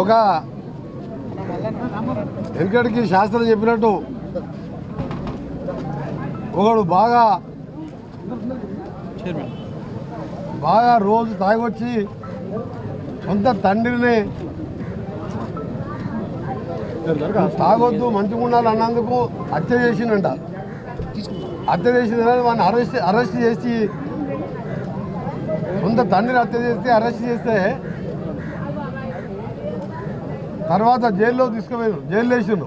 ఒక వెనకటికి శాస్త్రం చెప్పినట్టు ఒకడు బాగా రోజు తాగొచ్చి సొంత తండ్రిని తాగొద్దు మంచిగా ఉండాలి అన్నందుకు హత్య చేసిండంట. హత్య చేసిన వాడిని అరెస్ట్ చేసి సొంత తండ్రిని హత్య చేస్తే అరెస్ట్ చేస్తే తర్వాత జైల్లో తీసుకుపోయారు. జైలు వేసిండు.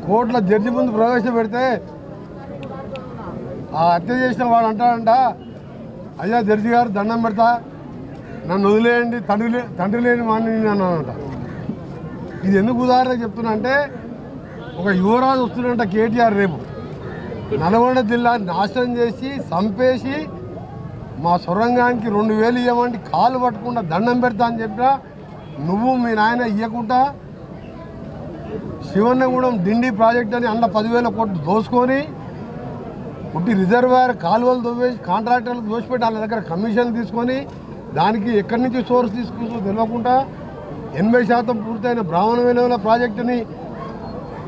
కోర్టులో జడ్జి ముందు ప్రవేశపెడితే ఆ హత్య చేసిన వాడు అంటాడంట, అయ్యా జడ్జి గారు దండం పెడతా, నన్ను వదిలేయండి, తండ్రి లేని వాడిని అన్నానంట. ఇది ఎందుకు ఉదాహరణ చెప్తున్నా అంటే, ఒక యువరాజు వస్తున్నంట కేటీఆర్ రేపు నల్గొండ జిల్లా నాశనం చేసి చంపేసి మా సొరంగానికి 2000 ఇవ్వమంటే కాలు పట్టకుండా దండం పెడతా అని చెప్పినా నువ్వు మీ నాయన ఇవ్వకుండా శివన్నగూడెం డిండి ప్రాజెక్ట్ అని అందులో 10,000 కోట్లు దోసుకొని పుట్టి రిజర్వాయర్ కాలువలు దోవేసి కాంట్రాక్టర్లకు దోసిపెట్టి వాళ్ళ దగ్గర కమిషన్ తీసుకొని దానికి ఎక్కడి నుంచి సోర్స్ తీసుకుంటూ తెలియకుండా 80% పూర్తయిన బ్రాహ్మణ వెలువల ప్రాజెక్టుని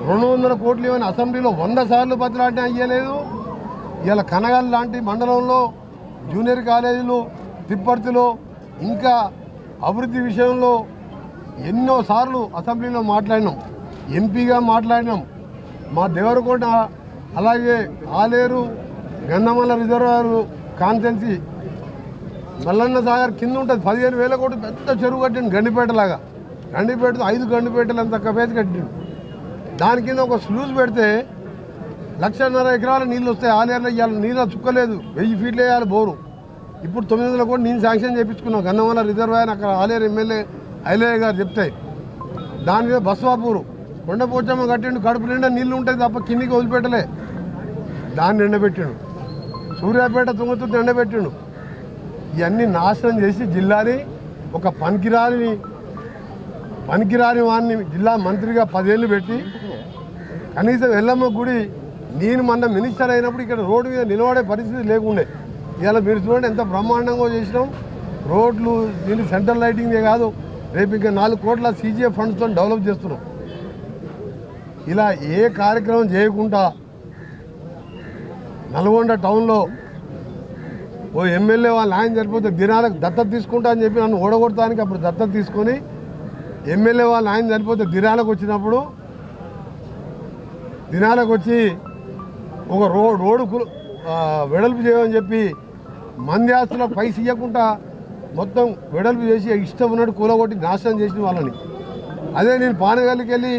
200 కోట్లు ఇవ్వని అసెంబ్లీలో 100 సార్లు బతిలాడినా ఇవ్వలేదు. ఇలా కనగల్ లాంటి మండలంలో జూనియర్ కాలేజీలు తిప్పర్తిలో ఇంకా అభివృద్ధి విషయంలో ఎన్నోసార్లు అసెంబ్లీలో మాట్లాడినాం, ఎంపీగా మాట్లాడినాం. మా దేవరకోట అలాగే ఆలేరు గంధమల్ల రిజర్వాయర్ కాన్సెన్సీ మల్లన్న సాగర్ కింద ఉంటుంది 15,000 కోట్లు పెద్ద చెరువు కట్టిండు గండిపేటలాగా. గండిపేట 5 గండిపేటలు అంత కపేసి కట్టిండు. దాని కింద ఒక స్లూజ్ పెడితే 1,50,000 ఎకరాల నీళ్ళు వస్తాయి. ఆలేరులో ఇవాళ నీళ్ళ చుక్కలేదు, 1000 ఫీట్లు వేయాలి బోరు. ఇప్పుడు 900 కోట్లు నేను శాంక్షన్ చేయించుకున్నాం. గంధమల్ల రిజర్వాయర్ అక్కడ ఆలేరు ఎమ్మెల్యే ఐలయ్య గారు చెప్తే దాని మీద బస్వాపూరు కొండపోచమ్మ కట్టిండు. కడుపు నిండా నీళ్ళు ఉంటాయి తప్ప కిందికి వదిలిపెట్టలే, దాన్ని ఎండబెట్టిండు. సూర్యాపేట తుంగతుర్తి ఎండబెట్టిండు. ఇవన్నీ నాశనం చేసి జిల్లాని ఒక పనికిరాని వాడిని జిల్లా మంత్రిగా 10 ఏళ్ళు పెట్టి కనీసం ఎల్లమ్మ గుడి నేను మొన్న మినిస్టర్ అయినప్పుడు ఇక్కడ రోడ్డు మీద నిలబడే పరిస్థితి లేకుండే. ఇవాళ మీరు చూడండి ఎంత బ్రహ్మాండంగా చేసినాం. రోడ్లు దీనికి సెంట్రల్ లైటింగే కాదు, రేపు ఇంకా 4 కోట్ల CGF ఫండ్స్తో డెవలప్ చేస్తున్నాం. ఇలా ఏ కార్యక్రమం చేయకుండా నల్గొండ టౌన్లో ఓ ఎమ్మెల్యే వాళ్ళ ఆయన చనిపోతే దినాలకు దత్తత తీసుకుంటా అని చెప్పి నన్ను ఓడగొడటానికి అప్పుడు దత్తత తీసుకొని ఎమ్మెల్యే వాళ్ళ ఆయన చనిపోతే దినాలకు వచ్చినప్పుడు దినాలకు వచ్చి ఒక రోడ్డు వెడల్పు చేయమని చెప్పి మంది ఆస్తులో పైసలు ఇవ్వకుండా మొత్తం వెడల్పు చేసి ఇష్టం ఉన్నట్టు కూలగొట్టి నాశనం చేసిన వాళ్ళని. అదే నేను పానగల్లికి వెళ్ళి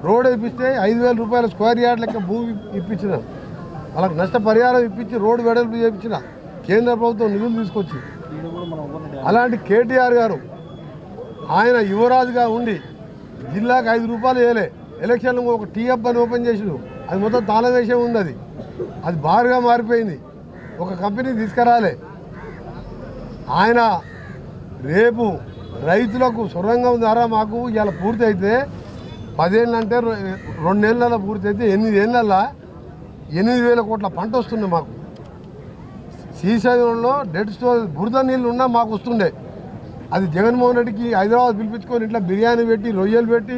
రోడ్ ఇప్పిస్తే 5,000 రూపాయల స్క్వేర్ యార్డ్ లెక్క భూమి ఇప్పించిన, వాళ్ళకి నష్టపరిహారం ఇప్పించి రోడ్డు వెడల్పు చేయించిన కేంద్ర ప్రభుత్వం నిధులు తీసుకొచ్చి. అలాంటి కేటీఆర్ గారు ఆయన యువరాజుగా ఉండి జిల్లాకు 5 రూపాయలు వేయలే. ఎలక్షన్లు ఒక టీఎఫ్ అని ఓపెన్ చేసిండు, అది మొత్తం తాళం వేసే ఉంది. అది బారుగా మారిపోయింది. ఒక కంపెనీ తీసుకురాలే. ఆయన రేపు రైతులకు సొరంగం ద్వారా మాకు ఇవాళ పూర్తి అయితే 10 ఏళ్ళు అంటే 2 నెలల పూర్తి అయితే 8 ఏళ్ళల్లో 8,000 కోట్ల పంట వస్తుంది మాకు. శ్రీశైలంలో డెడ్ స్టోర్ బురద నీళ్ళు ఉన్నా మాకు వస్తుండే. అది జగన్మోహన్ రెడ్డికి హైదరాబాద్ పిలిపించుకొని ఇట్లా బిర్యానీ పెట్టి రొయ్యలు పెట్టి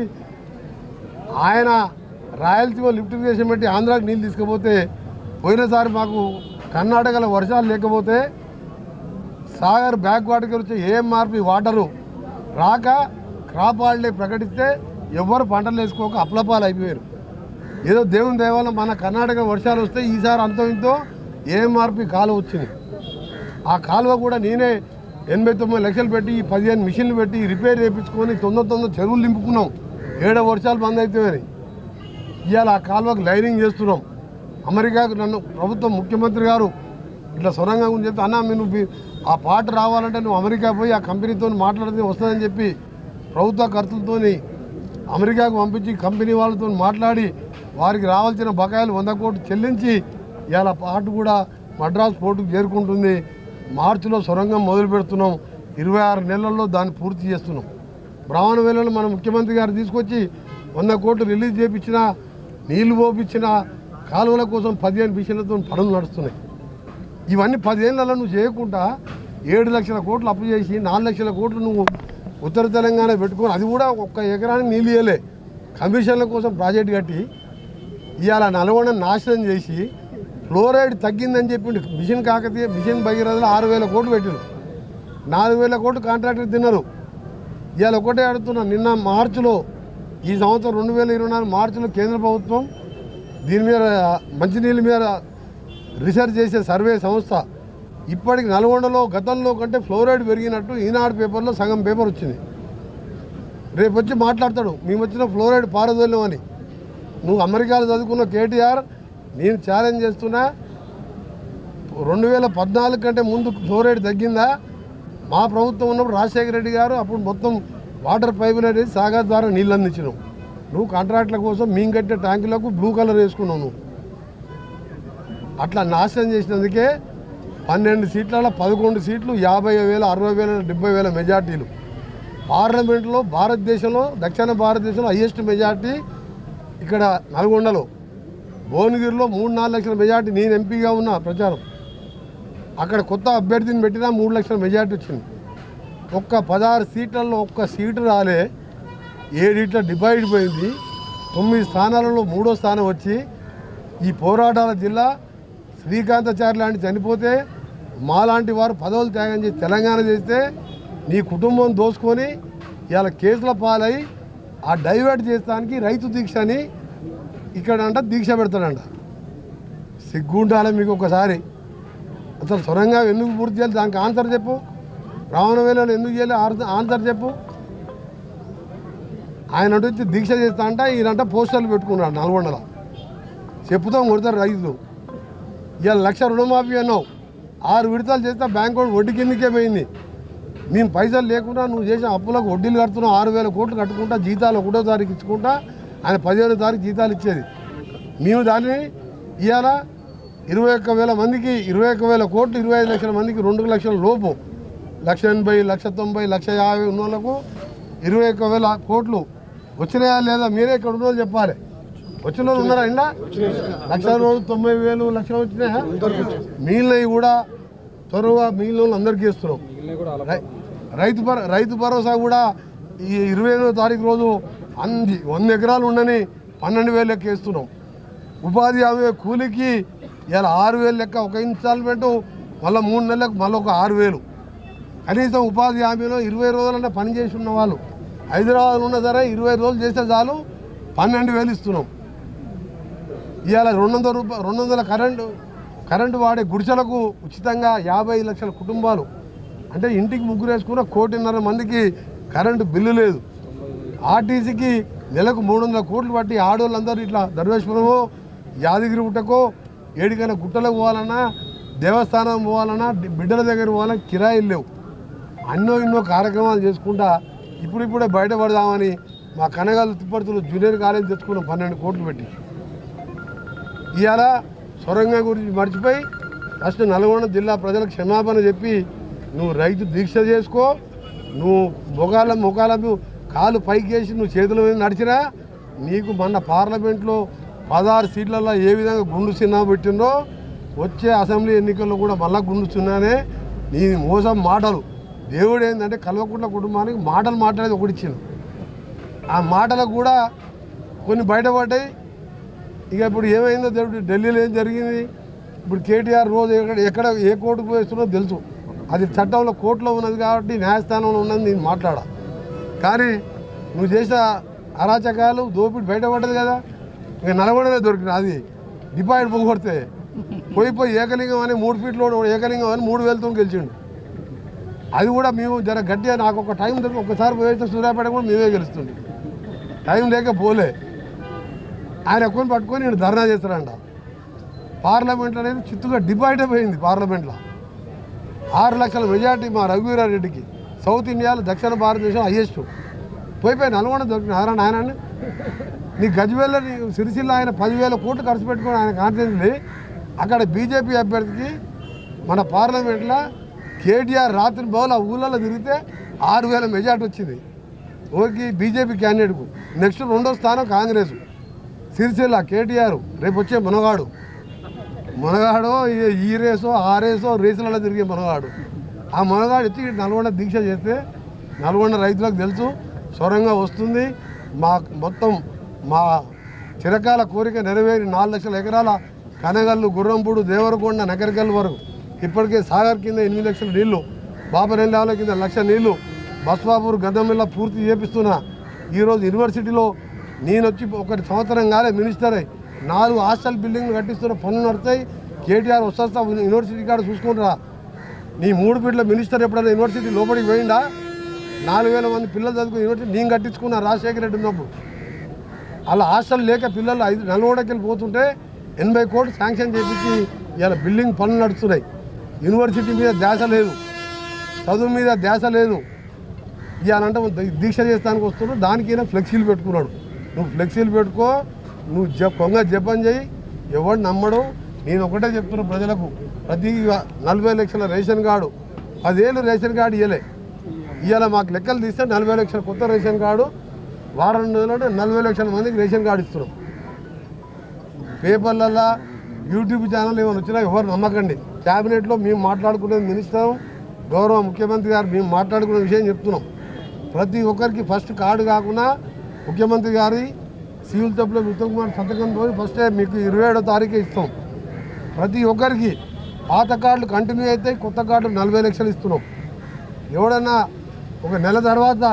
ఆయన రాయలసీమ లిఫ్టిగేషన్ పెట్టి ఆంధ్రాకి నీళ్ళు తీసుకుపోతే పోయినసారి మాకు కర్ణాటకలో వర్షాలు లేకపోతే సాగర్ బ్యాక్ వాటర్కి వచ్చే ఏఎంఆర్పి వాటరు రాక క్రాప్ హాలిడే ప్రకటిస్తే ఎవరు పంటలు వేసుకోక అప్లపాలు అయిపోయారు. ఏదో దేవుని దేవాలయం మన కర్ణాటక వర్షాలు వస్తే ఈసారి అంతో ఇంతో ఏఎంఆర్పి కాలువ వచ్చింది. ఆ కాలువ కూడా నేనే 89 లక్షలు పెట్టి 15 మిషన్లు పెట్టి రిపేర్ చేయించుకొని తొందర చెరువులు నింపుకున్నాం. 7 వర్షాలు బంద్ అవుతాయని ఇవాళ ఆ కాలువకు లైనింగ్ చేస్తున్నాం. అమెరికాకు నన్ను ప్రభుత్వం ముఖ్యమంత్రి గారు ఇట్లా సొరంగం గురించి చెప్తే, అన్న నువ్వు ఆ పాట రావాలంటే నువ్వు అమెరికా పోయి ఆ కంపెనీతో మాట్లాడితే వస్తుందని చెప్పి ప్రభుత్వ ఖర్చులతో అమెరికాకు పంపించి కంపెనీ వాళ్ళతో మాట్లాడి వారికి రావాల్సిన బకాయిలు 100 కోట్లు చెల్లించి ఇవాళ పాట కూడా మద్రాసు పోర్టుకు చేరుకుంటుంది. మార్చిలో సొరంగం మొదలు పెడుతున్నాం. 26 నెలల్లో దాన్ని పూర్తి చేస్తున్నాం. బ్రాహ్మణ వేళలో మన ముఖ్యమంత్రి గారు తీసుకొచ్చి 100 కోట్లు రిలీజ్ చేయించిన, నీళ్లు పోపించిన, కాలువల కోసం 15 మిషన్లతో పనులు నడుస్తున్నాయి. ఇవన్నీ 10 ఏళ్ళలో నువ్వు చేయకుండా 7 లక్షల కోట్లు అప్పు చేసి 4 లక్షల కోట్లు నువ్వు ఉత్తర తెలంగాణ పెట్టుకొని అది కూడా ఒక్క ఎకరానికి నీళ్ళు ఇవ్వలే, కమిషన్ల కోసం ప్రాజెక్ట్ కట్టి ఇవాళ నల్గొండ నాశనం చేసి ఫ్లోరైడ్ తగ్గిందని చెప్పిండు. మిషన్ కాకతీయ మిషన్ భగీరథలో 6,000 కోట్లు పెట్టారు, 4,000 కోట్లు కాంట్రాక్టర్ తిన్నారు. ఇవాళ ఒకటే అడుగుతున్నాను, నిన్న మార్చిలో ఈ సంవత్సరం 2024 మార్చిలో కేంద్ర ప్రభుత్వం దీని మీద మంచినీళ్ళ మీద రీసెర్చ్ చేసే సర్వే సంస్థ ఇప్పటికి నల్గొండలో గతంలో కంటే ఫ్లోరైడ్ పెరిగినట్టు ఈనాడు పేపర్లో సగం పేపర్ వచ్చింది. రేపు వచ్చి మాట్లాడతాడు మేము వచ్చిన ఫ్లోరైడ్ పారదోలేం అని. నువ్వు అమెరికాలో చదువుకున్న కేటీఆర్, నేను ఛాలెంజ్ చేస్తున్నా, 2014 కంటే ముందు ఫ్లోరైడ్ తగ్గిందా? మా ప్రభుత్వం ఉన్నప్పుడు రాజశేఖర రెడ్డి గారు అప్పుడు మొత్తం వాటర్ పైపులు అనేది సాగర్ ద్వారా నీళ్ళు అందించినావు. నువ్వు కాంట్రాక్ట్ల కోసం మేము కట్టే ట్యాంకులకు బ్లూ కలర్ వేసుకున్నావు. నువ్వు అట్లా నాశనం చేసినందుకే 12 సీట్లలో 11 సీట్లు 50,000, 60,000, 70,000 మెజార్టీలు. పార్లమెంట్లో భారతదేశంలో దక్షిణ భారతదేశంలో హైయెస్ట్ మెజార్టీ ఇక్కడ నల్గొండలో. భువనగిరిలో 3-4 లక్షల మెజార్టీ, నేను ఎంపీగా ఉన్న ప్రచారం. అక్కడ కొత్త అభ్యర్థిని పెట్టినా 3 లక్షల మెజార్టీ వచ్చింది. ఒక్క 16 సీట్లలో ఒక్క సీటు రాలే, 7 ఇట్లా డివైడ్ పోయింది. 9 స్థానాలలో 3వ స్థానం వచ్చి ఈ పోరాటాల జిల్లా శ్రీకాంతాచారి లాంటి చనిపోతే మాలాంటి వారు పదవులు త్యాగం చేసి తెలంగాణ చేస్తే నీ కుటుంబం దోసుకొని ఇవాళ కేసుల పాలై ఆ డైవర్ట్ చేస్తానికి రైతు దీక్ష అని ఇక్కడ అంట దీక్ష పెడతాడంట. సిగ్గుండాలి మీకు ఒకసారి. అసలు సొరంగా ఎందుకు పూర్తి చేయాలి దానికి ఆన్సర్ చెప్పు. రావణవేలను ఎందుకు చేయాలి ఆన్సర్ చెప్పు. ఆయన వచ్చి దీక్ష చేస్తా అంట, ఈయనంట పోస్టర్లు పెట్టుకున్నాడు నల్గొండలో. చెప్పుతాం కొడతారు రైతులు. ఇవాళ 1,00,000 రుణమాఫీ అన్నావు, 6 విడతలు చేస్తే బ్యాంకు వడ్డీ కిందకే పోయింది. మేము పైసలు లేకుండా నువ్వు చేసిన అప్పులకు వడ్డీలు కడుతున్నావు. 6,000 కోట్లు కట్టుకుంటా జీతాలు 1వ తారీఖు ఇచ్చుకుంటా ఆయన 15వ తారీఖు జీతాలు ఇచ్చేది. మేము దాన్ని ఇవాళ 21,000 మందికి 21,000 కోట్లు 25 లక్షల మందికి 2 లక్షల లోపు 1,80,000, 1,90,000, 1,50,000 ఉన్న వాళ్ళకు 21,000 కోట్లు వచ్చినాయా లేదా మీరే ఇక్కడ ఉన్న వాళ్ళు చెప్పాలి. వచ్చిన వాళ్ళు ఉన్నారా? ఇండా 1,90,000 లక్షలు వచ్చినాయా? మిగిలినవి కూడా త్వరగా మిగిలిన వాళ్ళు అందరికీ ఇస్తున్నాం. రైతు భరోసా కూడా ఈ 28వ తారీఖు రోజు 100 ఎకరాలు ఉండని 12,000 లెక్క వేస్తున్నాం. ఉపాధి హామీ కూలికి ఇలా 6,000 లెక్క ఒక ఇన్స్టాల్మెంటు, మళ్ళీ 3 నెలలకు మళ్ళీ ఒక 6,000. కనీసం ఉపాధి హామీలో 20 రోజులంటే పని చేసి ఉన్న వాళ్ళు హైదరాబాద్లో ఉన్న సరే 20 రోజులు చేస్తే చాలు 12,000 ఇస్తున్నాం. ఇవాళ 200 కరెంటు వాడే గుడిసెలకు ఉచితంగా 50 లక్షల కుటుంబాలు, అంటే ఇంటికి ముగ్గురు వేసుకున్న 1,50,000 మందికి కరెంటు బిల్లు లేదు. ఆర్టీసీకి నెలకు 300 కోట్లు పట్టి ఆడవాళ్ళందరూ ఇట్లా ధర్మేశ్వరమో యాదగిరి గుట్టకో ఏడికైనా గుట్టలకు పోవాలన్నా దేవస్థానం పోవాలన్నా బిడ్డల దగ్గర పోవాలన్నా కిరాయిలు లేవు. ఎన్నో కార్యక్రమాలు చేసుకుంటా ఇప్పుడిప్పుడే బయటపడదామని మా కనగాలు తిప్పర్తులు జూనియర్ కాలేజ్ తెచ్చుకున్నాం 12 కోట్లు పెట్టి. ఇవాళ సొరంగం గురించి మర్చిపోయి ఫస్ట్ నల్గొండ జిల్లా ప్రజలకు క్షమాపణ చెప్పి నువ్వు రైతు దీక్ష చేసుకో. నువ్వు మొగాల కాలు పైకి వేసి నువ్వు చేతుల మీద నడిచినా నీకు మొన్న పార్లమెంట్లో 16 సీట్లలో ఏ విధంగా గుండు చిన్న పెట్టిందో వచ్చే అసెంబ్లీ ఎన్నికల్లో కూడా మళ్ళా గుండు చిన్నానే. నీ మోసం మాటలు. దేవుడు ఏంటంటే కల్వకుంట్ల కుటుంబానికి మాటలు మాట్లాడేది ఒకటి ఇచ్చింది. ఆ మాటలకు కూడా కొన్ని బయటపడ్డాయి. ఇక ఇప్పుడు ఏమైందో దేవుడు ఢిల్లీలో ఏం జరిగింది. ఇప్పుడు కేటీఆర్ రోజు ఎక్కడ ఏ కోర్టుకు వేస్తున్నో తెలుసు. అది చట్టంలో కోర్టులో ఉన్నది కాబట్టి న్యాయస్థానంలో ఉన్నది నేను మాట్లాడా. కానీ నువ్వు చేసిన అరాచకాలు దోపిడి బయటపడ్డది కదా. ఇక నల్గొండనే దొరికింది. అది డిపాజిట్ పోగొడితే పోయి ఏకలింగం అని 3 ఫీట్లో ఏకలింగం అని 3,000తో గెలిచిండు. అది కూడా మేము జర గట్టిగా నాకు ఒక టైం దొరికి ఒక్కసారి పోయితే సూర్యాపేట కూడా మేమే గెలుస్తుండే. టైం లేక పోలే. ఆయన ఎక్కువని పట్టుకొని నేను ధర్నా చేస్తాడంట. పార్లమెంట్లో అనేది చిత్తుగా డిపాజిట్ అయిపోయింది. పార్లమెంట్లో 6 లక్షల మెజార్టీ మా రఘువీరారెడ్డికి. సౌత్ ఇండియాలో దక్షిణ భారతదేశం హైయెస్ట్. పోయిపోయి నల్గొండ దొరికిన ఆయన నీ గజ్వేల్లో నీ సిరిసిల్ల ఆయన 10,000 కోట్లు ఖర్చు పెట్టుకుని ఆయన కాన్ఫిడెన్స్ అక్కడ బీజేపీ అభ్యర్థికి మన పార్లమెంట్లో కేటీఆర్ రాత్రి బౌల్ ఆ ఊళ్ళలో తిరిగితే 6,000 మెజార్టీ వచ్చింది. Okay BJP క్యాండిడేట్కు. నెక్స్ట్ 2వ స్థానం కాంగ్రెస్. సిరిసిల్ల కేటీఆర్ రేపు వచ్చే మునగాడు ఈ రేసో ఆ రేసో రేసులలో తిరిగే మునగాడు. ఆ మునగాడు వచ్చి నల్గొండ దీక్ష చేస్తే నల్గొండ రైతులకు తెలుసు సొరంగా వస్తుంది. మా మొత్తం మా చిరకాల కోరిక నెరవేరి 4 లక్షల ఎకరాల కనగల్లు, గుర్రంపూడు, దేవరకొండ, నగరికల్ వరకు ఇప్పటికే సాగర్ కింద 8 లక్షల నీళ్లు, బాబరెల్లాల కింద 1 లక్ష నీళ్లు, బస్వాపూర్ గద్దమిల్ల పూర్తి చేపిస్తున్నా. ఈరోజు యూనివర్సిటీలో నేను వచ్చి 1 సంవత్సరం కాలే మినిస్టర్ అయ్యి 4 హాస్టల్ బిల్డింగ్లు కట్టిస్తున్న పనులు నడుస్తాయి. కేటీఆర్ వస్తా యూనివర్సిటీ కాడ చూసుకుంటారా. నీ 3 ఫీట్ల మినిస్టర్ ఎప్పుడైనా యూనివర్సిటీ లోపలికి పోయిందా? 4000 మంది పిల్లలు చదువుకుని యూనివర్సిటీ నేను కట్టించుకున్నా రాజశేఖర రెడ్డి ఉన్నప్పుడు. అలా హాస్టల్ లేక పిల్లలు 5 నల్గొండకి వెళ్ళిపోతుంటే 80 కోట్లు శాంక్షన్ చేపించి ఇలా బిల్డింగ్ పనులు నడుస్తున్నాయి. యూనివర్సిటీ మీద ధ్యాస లేదు, చదువు మీద ధ్యాస లేదు. ఇవాళంటే దీక్ష చేస్తానికి వస్తున్నాడు, దానికైనా ఫ్లెక్సీలు పెట్టుకున్నాడు. నువ్వు ఫ్లెక్సీలు పెట్టుకో, నువ్వు కొంగ జపం చేయి, ఎవడు నమ్మడు. నేను ఒకటే చెప్తున్నా ప్రజలకు, ప్రతి 40 లక్షల రేషన్ కార్డు 10 ఏళ్ళు రేషన్ కార్డు ఇవ్వలే. ఇవాళ మాకు లెక్కలు తీస్తే 40 లక్షల కొత్త రేషన్ కార్డు, వారం రోజులంటే 40 లక్షల మందికి రేషన్ కార్డు ఇస్తున్నాం. పేపర్లలో యూట్యూబ్ ఛానల్ ఏమైనా వచ్చినా ఎవరు నమ్మకండి. క్యాబినెట్లో మేము మాట్లాడుకునేది మినిస్టర్, గౌరవ ముఖ్యమంత్రి గారు మేము మాట్లాడుకునే విషయం చెప్తున్నాం. ప్రతి ఒక్కరికి ఫస్ట్ కార్డు కాకుండా ముఖ్యమంత్రి గారి సివిల్ సప్లై ఉత్తమ్ కుమార్ సంతకంతో ఫస్టే మీకు 27వ తారీఖు ఇస్తాం. ప్రతి ఒక్కరికి పాత కార్డులు కంటిన్యూ అవుతాయి, కొత్త కార్డులు 40 లక్షలు ఇస్తున్నాం. ఎవడన్నా ఒక నెల తర్వాత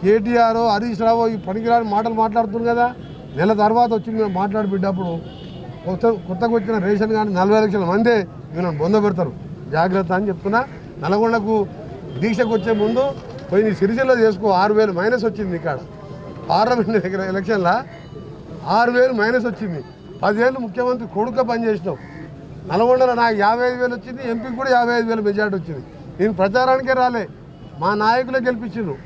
కేటీఆర్, హరీష్ రావు ఈ పనికిరాని మాటలు మాట్లాడుతున్నారు కదా, నెల తర్వాత వచ్చి మేము మాట్లాడి బిడ్డప్పుడు కొత్తగా వచ్చిన రేషన్ కార్డు 40 లక్షల మందే వీళ్ళని బొంద పెడతారు, జాగ్రత్త అని చెప్తున్నా. నల్గొండకు దీక్షకు వచ్చే ముందు పోయి సిరిసిల్ల చేసుకో. 6000 మైనస్ వచ్చింది ఇక్కడ పార్లమెంట్ ఎలక్షన్లో, 6000 మైనస్ వచ్చింది. 10 ఏళ్ళు ముఖ్యమంత్రి కొడుక పనిచేసినావు. నల్గొండలో నాకు 55,000 వచ్చింది, ఎంపీకి కూడా 55,000 మెజార్టీ వచ్చింది. నేను ప్రచారానికే రాలే, మా నాయకులే గెలిపించిండ్రు.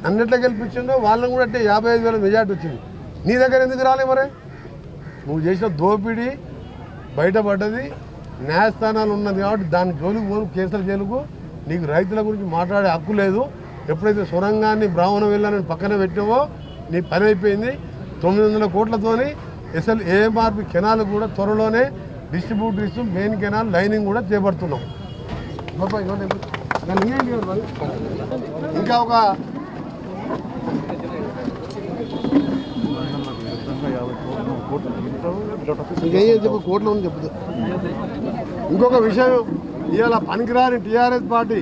అన్నిట్లో గెలిపించిండ్రు, వాళ్ళని కూడా అంటే 55,000 మెజార్టీ వచ్చింది. నీ దగ్గర ఎందుకు రాలే? మరి నువ్వు చేసిన దోపిడీ బయటపడ్డది, న్యాయస్థానాలు ఉన్నది కాబట్టి దాని జోలికి పోను, కేసుల జైలుకు. నీకు రైతుల గురించి మాట్లాడే హక్కు లేదు. ఎప్పుడైతే సొరంగాన్ని బ్రాహ్మణ వెళ్ళాలని పక్కన పెట్టావో నీ పని అయిపోయింది. 900 కోట్లతోని ఏఎంఆర్పి కెనాల్ కూడా త్వరలోనే డిస్ట్రిబ్యూటర్స్ మెయిన్ కెనాల్ లైనింగ్ కూడా చేపడుతున్నాం. ఇంకా ఒక కోట్లు ఉంది చెప్తా. ఇంకొక విషయం, ఇవాళ పనికిరాని టీఆర్ఎస్ పార్టీ,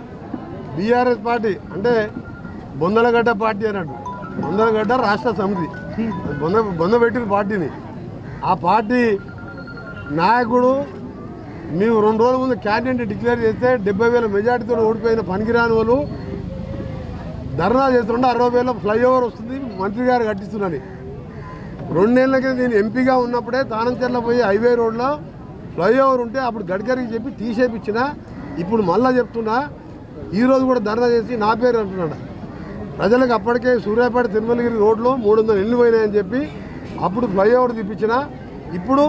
బీఆర్ఎస్ పార్టీ అంటే బొందలగడ్డ పార్టీ అన్నట్టు. బొందలగడ్డ రాష్ట్ర సమితి బొందబెట్టిన పార్టీని. ఆ పార్టీ నాయకుడు మేము 2 రోజుల ముందు క్యాండిడేట్ డిక్లేర్ చేస్తే 70,000 మెజార్టీతో ఓడిపోయిన పనికిరాని వాళ్ళు ధర్నా చేస్తుంటే 60,000 ఫ్లైఓవర్ వస్తుంది మంత్రి గారు కట్టిస్తున్నాను. 2 నెలల కింద నేను ఎంపీగా ఉన్నప్పుడే తానంచెర్ల పోయి హైవే రోడ్లో ఫ్లైఓవర్ ఉంటే అప్పుడు గడ్కరీకి చెప్పి తీసేపించిన. ఇప్పుడు మళ్ళీ చెప్తున్నా, ఈరోజు కూడా ధర్నా చేసి నా పేరు అంటున్నాడు. ప్రజలకు అప్పటికే సూర్యాపేట తిరుమలగిరి రోడ్లో 300 ఇళ్ళు పోయినాయని చెప్పి అప్పుడు ఫ్లైఓవర్ తీపించిన. ఇప్పుడు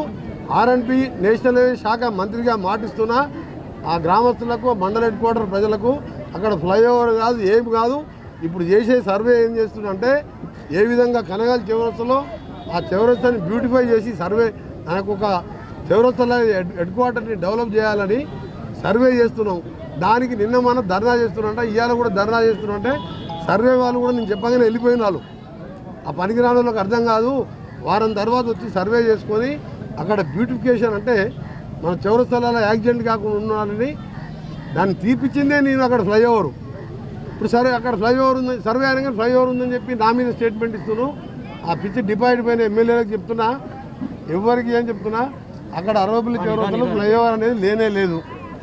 ఆర్ఎన్పి నేషనల్ హైవే శాఖ మంత్రిగా మాటిస్తున్నా. ఆ గ్రామస్తులకు, మండల హెడ్ క్వార్టర్ ప్రజలకు అక్కడ ఫ్లైఓవర్ కాదు, ఏమి కాదు. ఇప్పుడు చేసే సర్వే ఏం చేస్తుందంటే ఏ విధంగా కనగల్ చౌరస్తాలో ఆ చౌరస్తాని బ్యూటిఫై చేసి సర్వే, నాకు ఒక చౌరస్తాలో హెడ్ క్వార్టర్ని డెవలప్ చేయాలని సర్వే చేస్తున్నాం. దానికి నిన్న మనం ధర్నా చేస్తున్నాంటే, ఇవాళ కూడా ధర్నా చేస్తున్నాంటే సర్వే వాళ్ళు కూడా నేను చెప్పగానే వెళ్ళిపోయిన వాళ్ళు. ఆ పనికిరాని వాళ్ళకి అర్థం కాదు. వారం తర్వాత వచ్చి సర్వే చేసుకొని అక్కడ బ్యూటిఫికేషన్ అంటే మన చౌరస్తాలలో యాక్సిడెంట్ కాకుండా ఉండాలని దాన్ని తీపిచ్చిందే నేను అక్కడ ఫ్లైఓవర్. ఇప్పుడు సరే అక్కడ ఫ్లైఓవర్ ఉంది, సర్వే అనగా ఫ్లైఓవర్ ఉందని చెప్పి నా మీద స్టేట్మెంట్ ఇస్తున్నాను. ఆ పిచ్చి డిపాయిడ్ పైన ఎమ్మెల్యేలకు చెప్తున్నా, ఎవరికి ఏం చెప్తున్నా, అక్కడ 60 చౌరస్తాలో ఫ్లైఓవర్ అనేది లేనే లేదు.